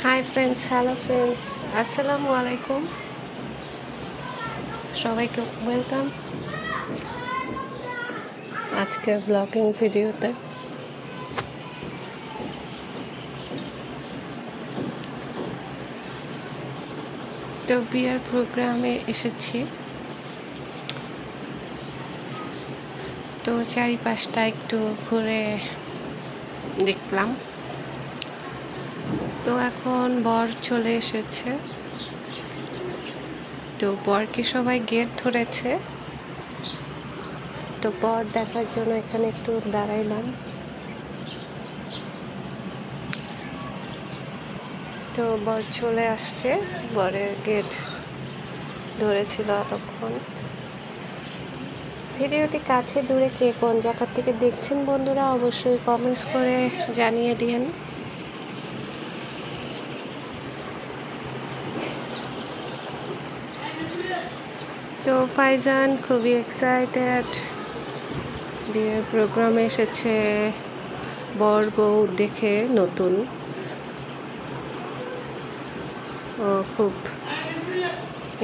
Hi friends, hello friends, আসসালামু আলাইকুম। সবাইকে ওয়েলকাম আজকের ব্লগিং ভিডিওতে। তো বিয়ের প্রোগ্রামে এসেছি, তো চারিপাশটা একটু ঘুরে দেখলাম। তো এখন বর চলে এসেছে, তো বরকে সবাই গেট ধরেছে, তো বর দেখার জন্য এখানে একটু দাঁড়াইলাম। তো বর চলে আসছে, বরের গেট ধরেছিল এতক্ষণ। ভিডিওটি কাছে দূরে কে কোন জায়গা থেকে দেখছেন বন্ধুরা অবশ্যই কমেন্টস করে জানিয়ে দিন। তো ফাইজান খুবই এক্সাইটেড, বিয়ের প্রোগ্রামে এসেছে, বর বউ দেখে নতুন, ও খুব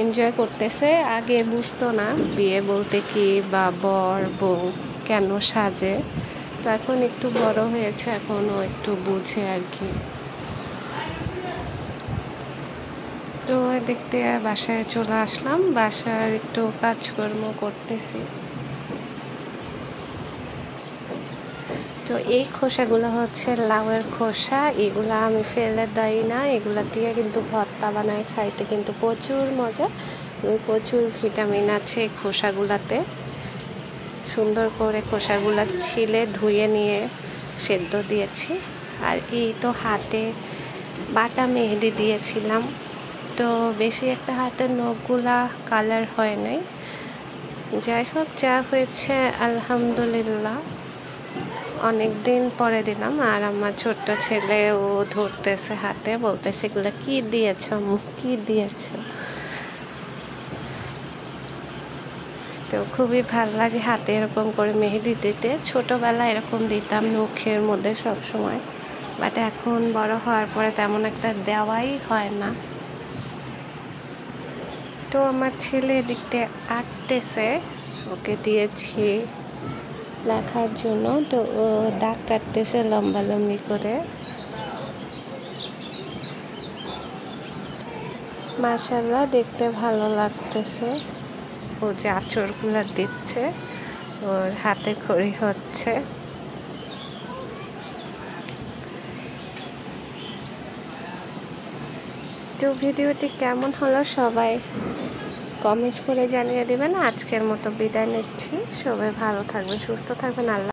এনজয় করতেছে। আগে বুঝতো না বিয়ে বলতে কি বা বর বউ কেন সাজে, তো এখন একটু বড় হয়েছে, এখনও একটু বুঝে আর কি। তো দেখতে বাসায় চলে আসলাম, বাসার একটু কাজকর্ম করতেছি। তো এই খোসাগুলো হচ্ছে লাউয়ের খোসা, এগুলা আমি ফেলে দেই না, এগুলা দিয়ে কিন্তু ভর্তা বানায় খাইতে কিন্তু প্রচুর মজা, প্রচুর ভিটামিন আছে এই খোসাগুলাতে। সুন্দর করে খোসাগুলা ছিলে ধুয়ে নিয়ে সেদ্ধ দিয়েছি। আর এই তো হাতে বাটা মেহেদি দিয়েছিলাম, তো বেশি একটা হাতের নখগুলা কালার হয় নাই। যাই হোক, যা হয়েছে আলহামদুলিল্লাহ। অনেক দিন পরে দিলাম, আর আমার ছোট্ট ছেলে ও ধরতেছে হাতে, বলতেছে এগুলো কি দিয়েছ, কি দিয়েছ। তো খুবই ভালো লাগে হাতে এরকম করে মেহেদি দিতে। ছোটবেলায় এরকম দিতাম নখের মধ্যে সব সময়, বাট এখন বড় হওয়ার পরে তেমন একটা দেওয়াই হয় না। তো আমার ছেলে এদিকতে আঁকতেছে, ওকে দিয়েছি লেখার জন্য, তো ও দাগ কাটতেছে লম্বা লম্বি করে। মাশাআল্লাহ, দেখতে ভালো লাগতেছে। ও যে আঁচড়গুলো দিচ্ছে, ওর হাতে খড়ি হচ্ছে। তো ভিডিওটি কেমন হলো সবাই কমেন্টস করে জানিয়ে দিবেন। আজকের মতো বিদায় নিচ্ছি, সবাই ভালো থাকবেন, সুস্থ থাকবেন। আল্লাহ।